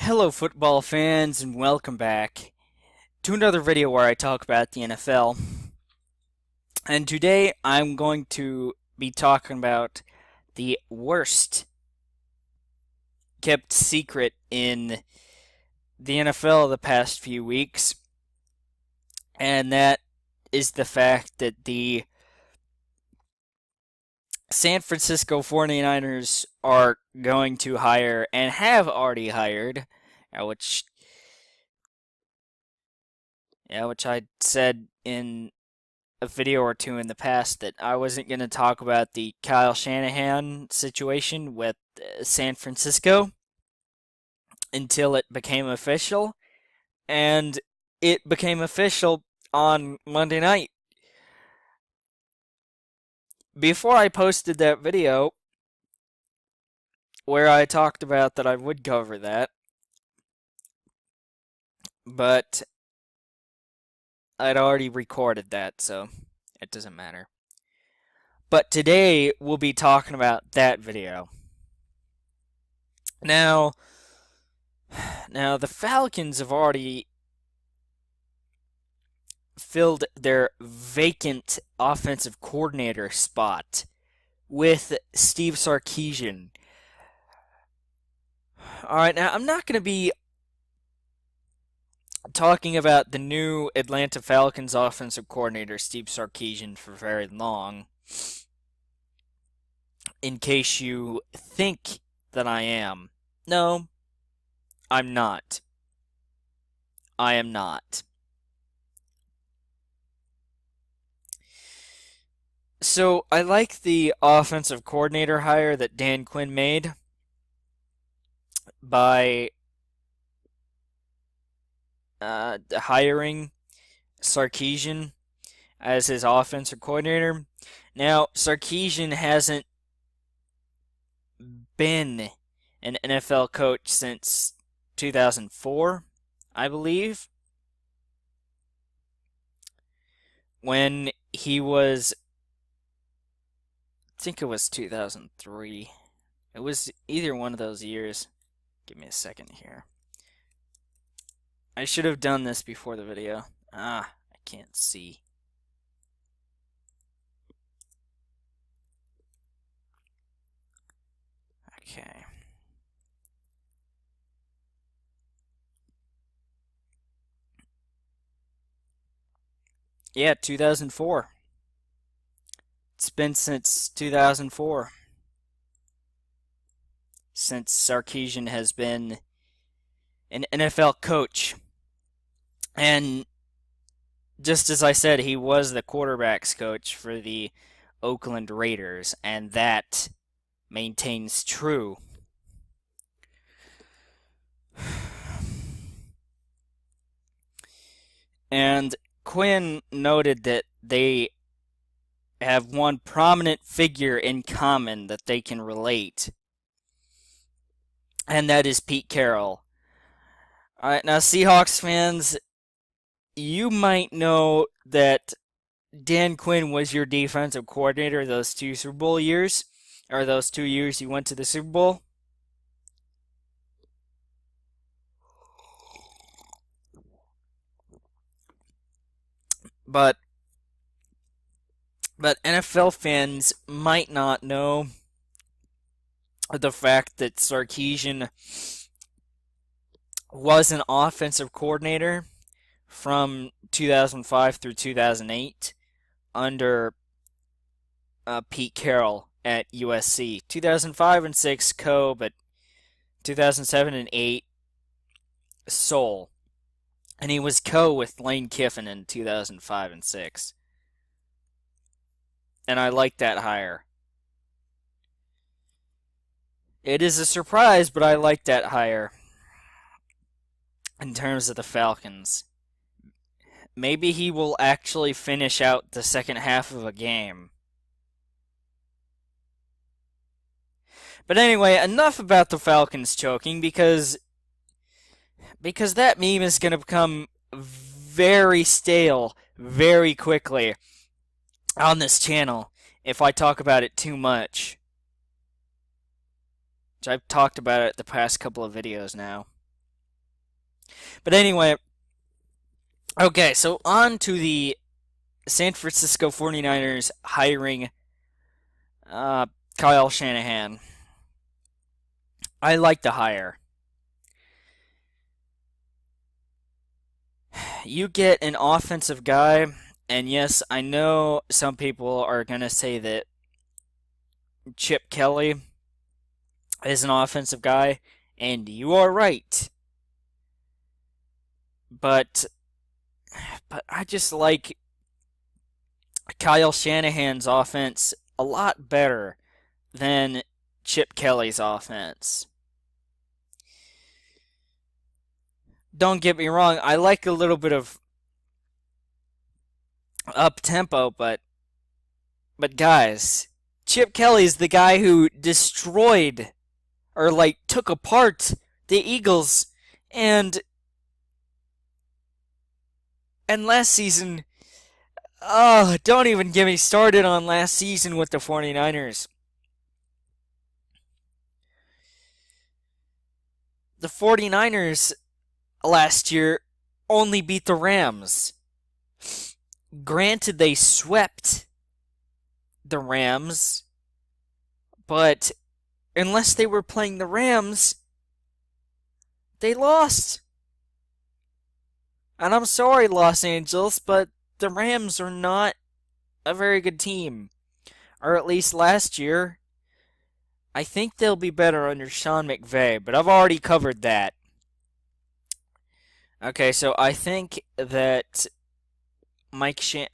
Hello, football fans, and welcome back to another video where I talk about the NFL. And today I'm going to be talking about the worst kept secret in the NFL the past few weeks, and that is the fact that the San Francisco 49ers are going to hire and have already hired, which I said in a video or two in the past that I wasn't going to talk about the Kyle Shanahan situation with San Francisco until it became official, and it became official on Monday night. Before I posted that video where I talked about that I would cover that, but I'd already recorded that, so it doesn't matter. But today we'll be talking about that video. Now the Falcons have already filled their vacant offensive coordinator spot with Steve Sarkisian. Alright, now I'm not going to be talking about the new Atlanta Falcons offensive coordinator, Steve Sarkisian, for very long, in case you think that I am. No, I'm not. I am not. So, I like the offensive coordinator hire that Dan Quinn made by hiring Sarkisian as his offensive coordinator. Now, Sarkisian hasn't been an NFL coach since 2004, I believe, when he was, I think it was 2003. It was either one of those years. Give me a second here. I should have done this before the video. I can't see. Okay. Yeah, 2004. It's been since 2004 since Sarkisian has been an NFL coach. And just as I said, he was the quarterbacks coach for the Oakland Raiders, and that maintains true. And Quinn noted that they have one prominent figure in common that they can relate, and that is Pete Carroll. Alright, now Seahawks fans, you might know that Dan Quinn was your defensive coordinator those two Super Bowl years, or those 2 years you went to the Super Bowl. But NFL fans might not know the fact that Sarkisian was an offensive coordinator from 2005 through 2008 under Pete Carroll at USC. 2005 and 6 Co, but 2007 and 8 Sol. And he was Co with Lane Kiffin in 2005 and 6. And I like that hire. It is a surprise, but I like that hire in terms of the Falcons. Maybe he will actually finish out the second half of a game. But anyway, enough about the Falcons choking, because that meme is going to become very stale very quickly on this channel if I talk about it too much. Which I've talked about it the past couple of videos now. But anyway, okay, so on to the San Francisco 49ers hiring uh, Kyle Shanahan. I like the hire. You get an offensive guy, and yes, I know some people are going to say that Chip Kelly is an offensive guy, and you are right. But I just like Kyle Shanahan's offense a lot better than Chip Kelly's offense. Don't get me wrong, I like a little bit of up tempo, but guys, Chip Kelly's the guy who destroyed or like took apart the Eagles and last season, oh, don't even get me started on last season with the 49ers. The 49ers last year only beat the Rams. Granted, they swept the Rams, but unless they were playing the Rams, they lost. And I'm sorry, Los Angeles, but the Rams are not a very good team. Or at least last year. I think they'll be better under Sean McVay, but I've already covered that. Okay, so I think that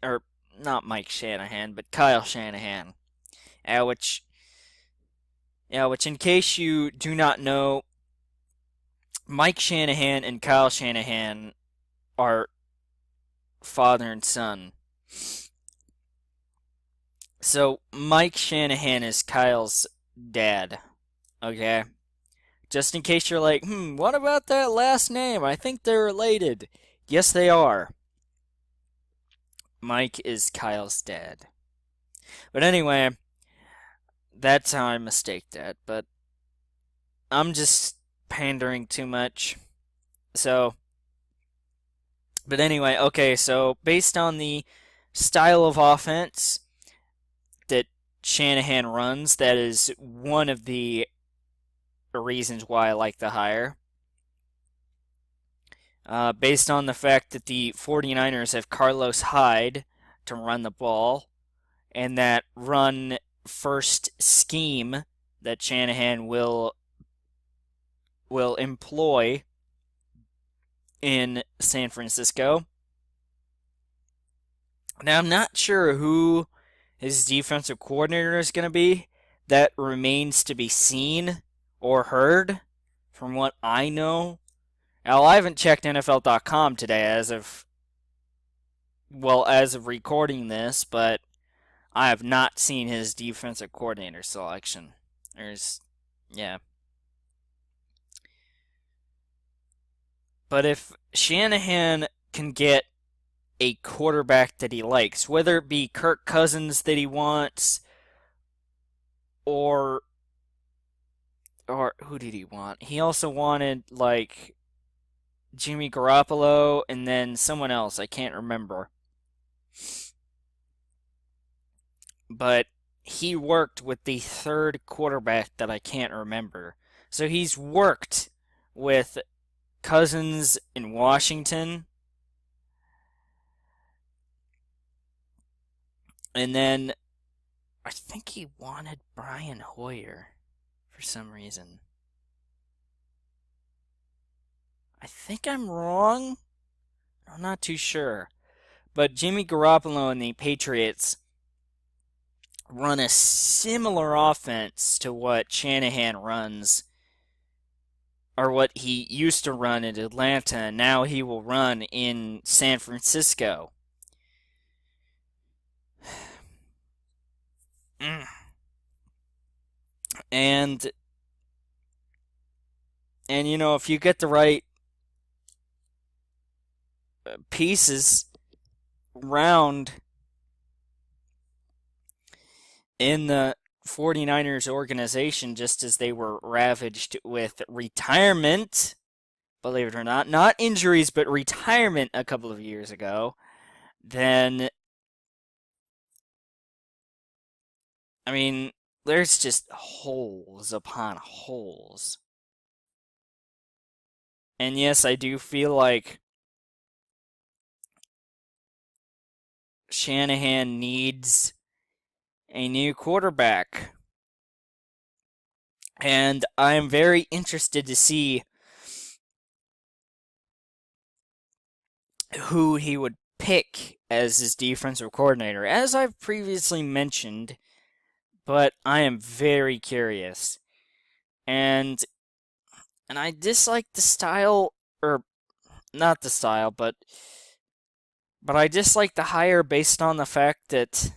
or not Mike Shanahan, but Kyle Shanahan, which in case you do not know, Mike Shanahan and Kyle Shanahan are father and son. So Mike Shanahan is Kyle's dad. Okay? Just in case you're like, what about that last name? I think they're related. Yes, they are. Mike is Kyle's dad. But anyway, that's how I mistaked that. But I'm just pandering too much. So, but anyway, okay, so based on the style of offense that Shanahan runs, that is one of the reasons why I like the hire. Based on the fact that the 49ers have Carlos Hyde to run the ball, and that run first scheme that Shanahan will employ in San Francisco. Now, I'm not sure who his defensive coordinator is going to be. That remains to be seen or heard from what I know. Now, I haven't checked NFL.com today as of recording this, but I have not seen his defensive coordinator selection. Yeah. But if Shanahan can get a quarterback that he likes, whether it be Kirk Cousins that he wants, or who did he want? He also wanted like Jimmy Garoppolo and then someone else, I can't remember. But he worked with the third quarterback that I can't remember. So he's worked with Cousins in Washington. And then I think he wanted Brian Hoyer for some reason. I think I'm wrong. I'm not too sure. But Jimmy Garoppolo and the Patriots run a similar offense to what Shanahan runs, or what he used to run in Atlanta, and now he will run in San Francisco. And if you get the right pieces round in the 49ers organization, just as they were ravaged with retirement believe it or not, not injuries, but retirement a couple of years ago, then, I mean, there's just holes upon holes. And yes, I do feel like Shanahan needs a new quarterback. And I'm very interested to see who he would pick as his defensive coordinator, as I've previously mentioned, but I am very curious. And I dislike the style, or not the style, but I dislike the hire based on the fact that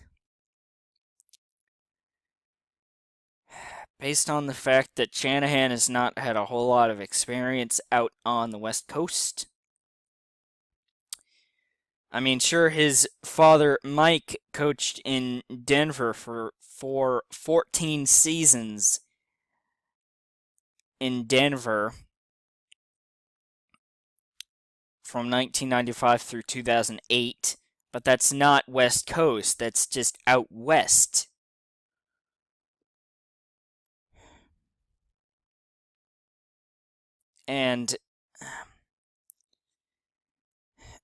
Shanahan has not had a whole lot of experience out on the West Coast. I mean, sure, his father, Mike, coached in Denver for 14 seasons in Denver from 1995 through 2008, but that's not West Coast, that's just out west. And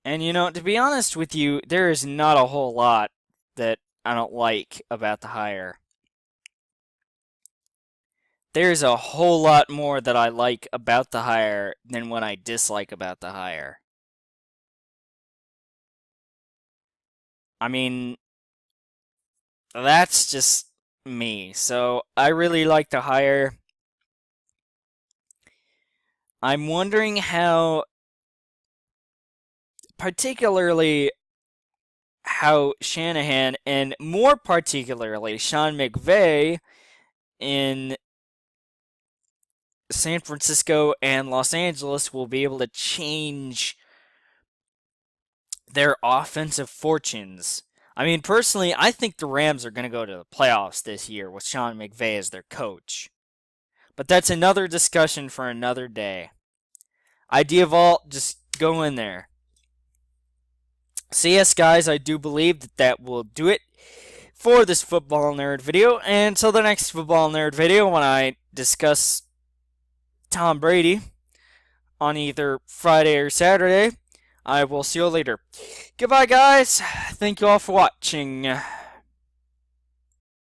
you know, to be honest with you, there is not a whole lot that I don't like about the hire. There's a whole lot more that I like about the hire than what I dislike about the hire. I mean, that's just me. So I really like the hire. I'm wondering particularly how Shanahan, and more particularly Sean McVay in San Francisco and Los Angeles, will be able to change their offensive fortunes. I mean, personally, I think the Rams are going to go to the playoffs this year with Sean McVay as their coach. But that's another discussion for another day. Idea Vault, just go in there. So yes, guys, I do believe that will do it for this Football Nerd video. And until the next Football Nerd video, when I discuss Tom Brady on either Friday or Saturday, I will see you later. Goodbye, guys. Thank you all for watching.